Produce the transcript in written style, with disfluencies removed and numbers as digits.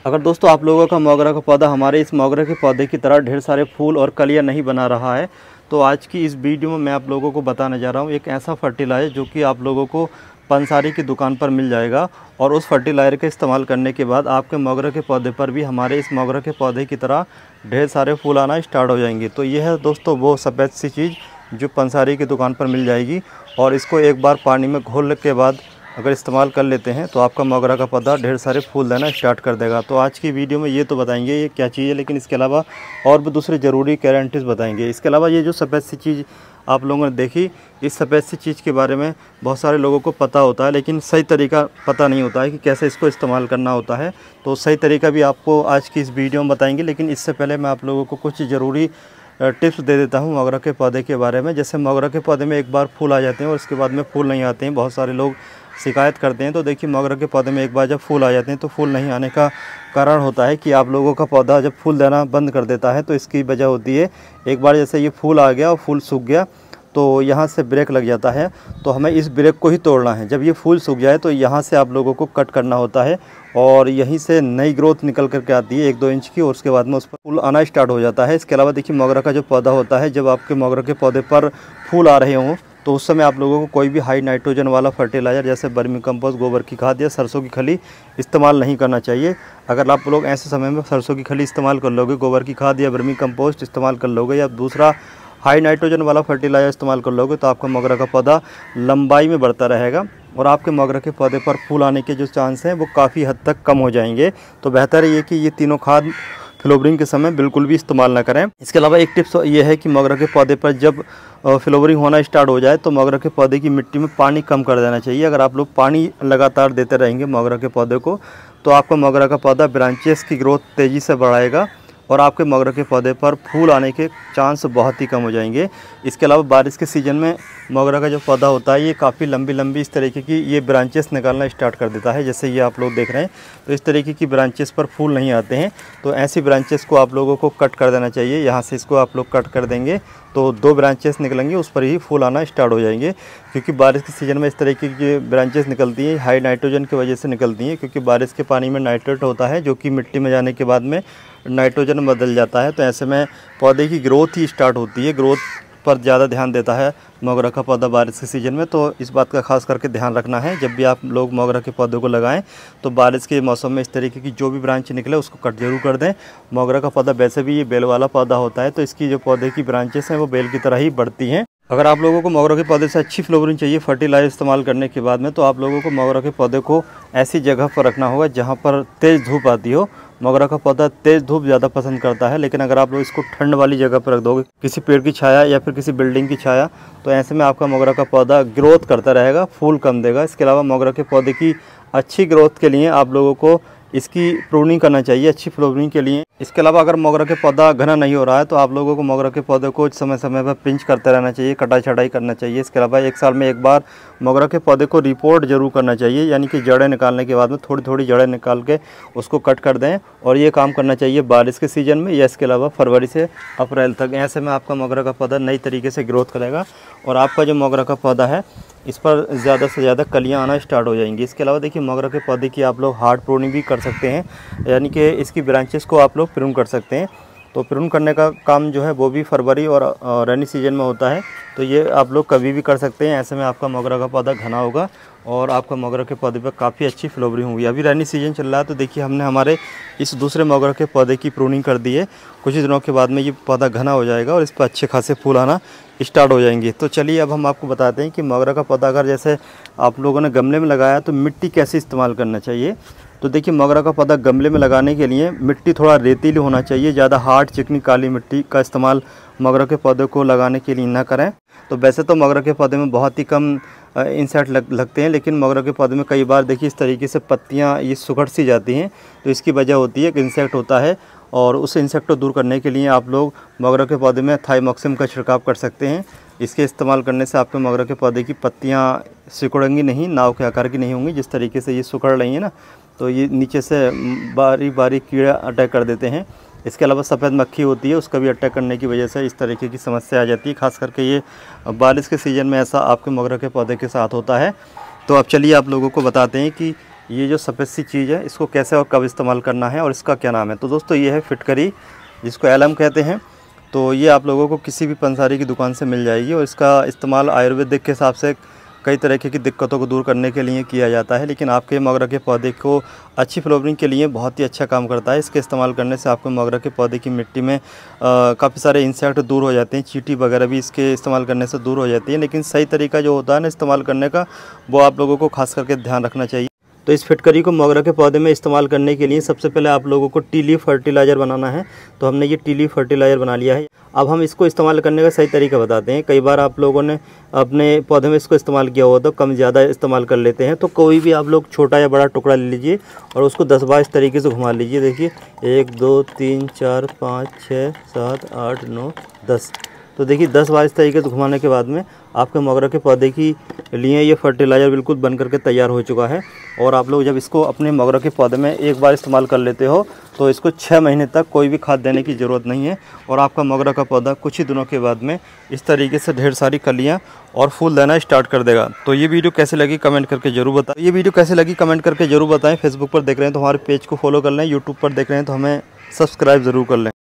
अगर दोस्तों आप लोगों का मोगरा का पौधा हमारे इस मोगरा के पौधे की तरह ढेर सारे फूल और कलियां नहीं बना रहा है, तो आज की इस वीडियो में मैं आप लोगों को बताने जा रहा हूं एक ऐसा फर्टिलाइज़र जो कि आप लोगों को पंसारी की दुकान पर मिल जाएगा। और उस फर्टिलाइज़र का इस्तेमाल करने के बाद आपके मोगरा के पौधे पर भी हमारे इस मोगरा के पौधे की तरह ढेर सारे फूल आना स्टार्ट हो जाएंगे। तो ये है दोस्तों वो सफ़ेद सी चीज़ जो पंसारी की दुकान पर मिल जाएगी। और इसको एक बार पानी में घोलने के बाद अगर इस्तेमाल कर लेते हैं तो आपका मोगरा का पौधा ढेर सारे फूल देना स्टार्ट कर देगा। तो आज की वीडियो में ये तो बताएंगे ये क्या चीज़ है, लेकिन इसके अलावा और भी दूसरे ज़रूरी गारंटीज बताएंगे। इसके अलावा ये जो सफ़ेद सी चीज़ आप लोगों ने देखी, इस सफ़ेद सी चीज़ के बारे में बहुत सारे लोगों को पता होता है, लेकिन सही तरीका पता नहीं होता है कि कैसे इसको इस्तेमाल करना होता है। तो सही तरीका भी आपको आज की इस वीडियो में बताएंगे, लेकिन इससे पहले मैं आप लोगों को कुछ ज़रूरी टिप्स दे देता हूँ मोगरा के पौधे के बारे में। जैसे मोगरा के पौधे में एक बार फूल आ जाते हैं और उसके बाद में फूल नहीं आते हैं, बहुत सारे लोग शिकायत करते हैं। तो देखिए मोगरा के पौधे में एक बार जब फूल आ जाते हैं तो फूल नहीं आने का कारण होता है कि आप लोगों का पौधा जब फूल देना बंद कर देता है। तो इसकी वजह होती है, एक बार जैसे ये फूल आ गया और फूल सूख गया तो यहाँ से ब्रेक लग जाता है, तो हमें इस ब्रेक को ही तोड़ना है। जब ये फूल सूख जाए तो यहाँ से आप लोगों को कट करना होता है और यहीं से नई ग्रोथ निकल करके आती है 1-2 इंच की, और उसके बाद में उस पर फूल आना स्टार्ट हो जाता है। इसके अलावा देखिए मोगरा का जो पौधा होता है, जब आपके मोगरा के पौधे पर फूल आ रहे हों तो उस समय आप लोगों को कोई भी हाई नाइट्रोजन वाला फर्टिलाइज़र जैसे वर्मी कंपोस्ट, गोबर की खाद या सरसों की खली इस्तेमाल नहीं करना चाहिए। अगर आप लोग ऐसे समय में सरसों की खली इस्तेमाल कर लोगे, गोबर की खाद या वर्मी कंपोस्ट इस्तेमाल कर लोगे या दूसरा हाई नाइट्रोजन वाला फर्टिलाइज़र इस्तेमाल कर लोगे, तो आपका मोगरा का पौधा लंबाई में बढ़ता रहेगा और आपके मोगरा के पौधे पर फूल आने के जो चांस हैं वो काफ़ी हद तक कम हो जाएंगे। तो बेहतर है ये कि ये तीनों खाद फ्लावरिंग के समय बिल्कुल भी इस्तेमाल ना करें। इसके अलावा एक टिप्स ये है कि मोगरा के पौधे पर जब फ्लावरिंग होना स्टार्ट हो जाए तो मोगरा के पौधे की मिट्टी में पानी कम कर देना चाहिए। अगर आप लोग पानी लगातार देते रहेंगे मोगरा के पौधे को तो आपका मोगरा का पौधा ब्रांचेस की ग्रोथ तेज़ी से बढ़ाएगा और आपके मोगरा के पौधे पर फूल आने के चांस बहुत ही कम हो जाएंगे। इसके अलावा बारिश के सीज़न में मोगरा का जो पौधा होता है ये काफ़ी लंबी लंबी इस तरीके की ये ब्रांचेस निकालना स्टार्ट कर देता है। जैसे ये आप लोग देख रहे हैं, तो इस तरीके की ब्रांचेस पर फूल नहीं आते हैं, तो ऐसी ब्रांचेस को आप लोगों को कट कर देना चाहिए। यहाँ से इसको आप लोग कट कर देंगे तो 2 ब्रांचेस निकलेंगे, उस पर ही फूल आना स्टार्ट हो जाएंगे। क्योंकि बारिश के सीज़न में इस तरीके की ब्रांचेस निकलती हैं, हाई नाइट्रोजन की वजह से निकलती हैं, क्योंकि बारिश के पानी में नाइट्रेट होता है जो कि मिट्टी में जाने के बाद में नाइट्रोजन में बदल जाता है। तो ऐसे में पौधे की ग्रोथ ही स्टार्ट होती है, ग्रोथ पर ज़्यादा ध्यान देता है मोगरा का पौधा बारिश के सीज़न में। तो इस बात का खास करके ध्यान रखना है, जब भी आप लोग मोगरा के पौधे को लगाएं तो बारिश के मौसम में इस तरीके की जो भी ब्रांच निकले उसको कट जरूर कर दें। मोगरा का पौधा वैसे भी ये बेल वाला पौधा होता है, तो इसकी जो पौधे की ब्रांचेस हैं वो बेल की तरह ही बढ़ती हैं। अगर आप लोगों को मोगरा के पौधे से अच्छी फ्लावरिंग चाहिए फर्टिलाइजर इस्तेमाल करने के बाद में, तो आप लोगों को मोगरा के पौधे को ऐसी जगह पर रखना होगा जहाँ पर तेज़ धूप आती हो। मोगरा का पौधा तेज़ धूप ज़्यादा पसंद करता है, लेकिन अगर आप लोग इसको ठंड वाली जगह पर रख दोगे, किसी पेड़ की छाया या फिर किसी बिल्डिंग की छाया, तो ऐसे में आपका मोगरा का पौधा ग्रोथ करता रहेगा, फूल कम देगा। इसके अलावा मोगरा के पौधे की अच्छी ग्रोथ के लिए आप लोगों को इसकी प्रूनिंग करना चाहिए अच्छी फ्लावरिंग के लिए। इसके अलावा अगर मोगरा के पौधा घना नहीं हो रहा है तो आप लोगों को मोगरा के पौधे को समय समय पर पिंच करते रहना चाहिए, कटाई छटाई करना चाहिए। इसके अलावा 1 साल में एक बार मोगरा के पौधे को रिपोर्ट जरूर करना चाहिए, यानी कि जड़ें निकालने के बाद में थोड़ी थोड़ी जड़ें निकाल के उसको कट कर दें। और ये काम करना चाहिए बारिश के सीज़न में या इसके अलावा फरवरी से अप्रैल तक। ऐसे में आपका मोगरा का पौधा नई तरीके से ग्रोथ करेगा और आपका जो मोगरा का पौधा है इस पर ज़्यादा से ज़्यादा कलियां आना स्टार्ट हो जाएंगी। इसके अलावा देखिए मोगरा के पौधे की आप लोग हार्ड प्रूनिंग भी कर सकते हैं, यानी कि इसकी ब्रांचेस को आप लोग प्रून कर सकते हैं। तो प्रून करने का काम जो है वो भी फरवरी और रेनी सीजन में होता है, तो ये आप लोग कभी भी कर सकते हैं। ऐसे में आपका मोगरा का पौधा घना होगा और आपका मोगरा के पौधे पर काफ़ी अच्छी फ्लावरिंग होगी। अभी रेनी सीजन चल रहा है, तो देखिए हमने हमारे इस दूसरे मोगरा के पौधे की प्रूनिंग कर दी है। कुछ ही दिनों के बाद में ये पौधा घना हो जाएगा और इस पर अच्छे खासे फूल आना स्टार्ट हो जाएंगे। तो चलिए अब हम आपको बताते हैं कि मोगरा का पौधा अगर जैसे आप लोगों ने गमले में लगाया तो मिट्टी कैसे इस्तेमाल करना चाहिए। तो देखिए मोगरा का पौधा गमले में लगाने के लिए मिट्टी थोड़ा रेतीली होना चाहिए, ज़्यादा हार्ड चिकनी काली मिट्टी का इस्तेमाल मोगरा के पौधे को लगाने के लिए ना करें। तो वैसे तो मोगरा के पौधे में बहुत ही कम इंसेक्ट लगते हैं, लेकिन मोगरा के पौधे में कई बार देखिए इस तरीके से पत्तियां ये सुखड़ सी जाती हैं, तो इसकी वजह होती है कि इंसेक्ट होता है। और उस इंसेक्ट को दूर करने के लिए आप लोग मोगरा के पौधे में थाइमोक्सिम का छिड़काव कर सकते हैं। इसके इस्तेमाल करने से आपके मोगरा के पौधे की पत्तियां सिकुड़ेंगी नहीं, नाव के आकार की नहीं होंगी। जिस तरीके से ये सुखड़ रही हैं ना, तो ये नीचे से बारीक बारीक कीड़ा अटैक कर देते हैं। इसके अलावा सफ़ेद मक्खी होती है, उसका भी अटैक करने की वजह से इस तरीके की समस्या आ जाती है। खास करके ये बारिश के सीज़न में ऐसा आपके मोगरा के पौधे के साथ होता है। तो अब चलिए आप लोगों को बताते हैं कि ये जो सफ़ेद सी चीज़ है इसको कैसे और कब इस्तेमाल करना है और इसका क्या नाम है। तो दोस्तों ये है फिटकरी, जिसको एलम कहते हैं। तो ये आप लोगों को किसी भी पंसारी की दुकान से मिल जाएगी और इसका इस्तेमाल आयुर्वेदिक के हिसाब से कई तरह की दिक्कतों को दूर करने के लिए किया जाता है। लेकिन आपके मोगरा के पौधे को अच्छी फ्लावरिंग के लिए बहुत ही अच्छा काम करता है। इसके इस्तेमाल करने से आपके मोगरा के पौधे की मिट्टी में काफ़ी सारे इंसेक्ट दूर हो जाते हैं, चींटी वगैरह भी इसके इस्तेमाल करने से दूर हो जाती है। लेकिन सही तरीका जो होता है ना इस्तेमाल करने का, वो आप लोगों को खास करके ध्यान रखना चाहिए। तो इस फिटकरी को मोगरा के पौधे में इस्तेमाल करने के लिए सबसे पहले आप लोगों को टी लीफ फर्टिलाइज़र बनाना है। तो हमने ये टी लीफ फर्टिलाइज़र बना लिया है। अब हम इसको इस्तेमाल करने का सही तरीका बताते हैं। कई बार आप लोगों ने अपने पौधे में इसको इस्तेमाल किया हुआ तो कम ज़्यादा इस्तेमाल कर लेते हैं। तो कोई भी आप लोग छोटा या बड़ा टुकड़ा ले लीजिए और उसको 10 बार इस तरीके से घुमा लीजिए। देखिए 1 2 3 4 5 6 7 8 9 10। तो देखिए 10 बार इस तरीके से घुमाने के बाद में आपके मोगरा के पौधे की लिए ये फर्टिलाइज़र बिल्कुल बन करके तैयार हो चुका है। और आप लोग जब इसको अपने मोगरा के पौधे में एक बार इस्तेमाल कर लेते हो तो इसको 6 महीने तक कोई भी खाद देने की ज़रूरत नहीं है। और आपका मोगरा का पौधा कुछ ही दिनों के बाद में इस तरीके से ढेर सारी कलियाँ और फूल देना स्टार्ट कर देगा। तो ये वीडियो कैसे लगी कमेंट करके जरूर बताएं। फेसबुक पर देख रहे हैं तो हमारे पेज को फॉलो कर लें, यूट्यूब पर देख रहे हैं तो हमें सब्सक्राइब ज़रूर कर लें।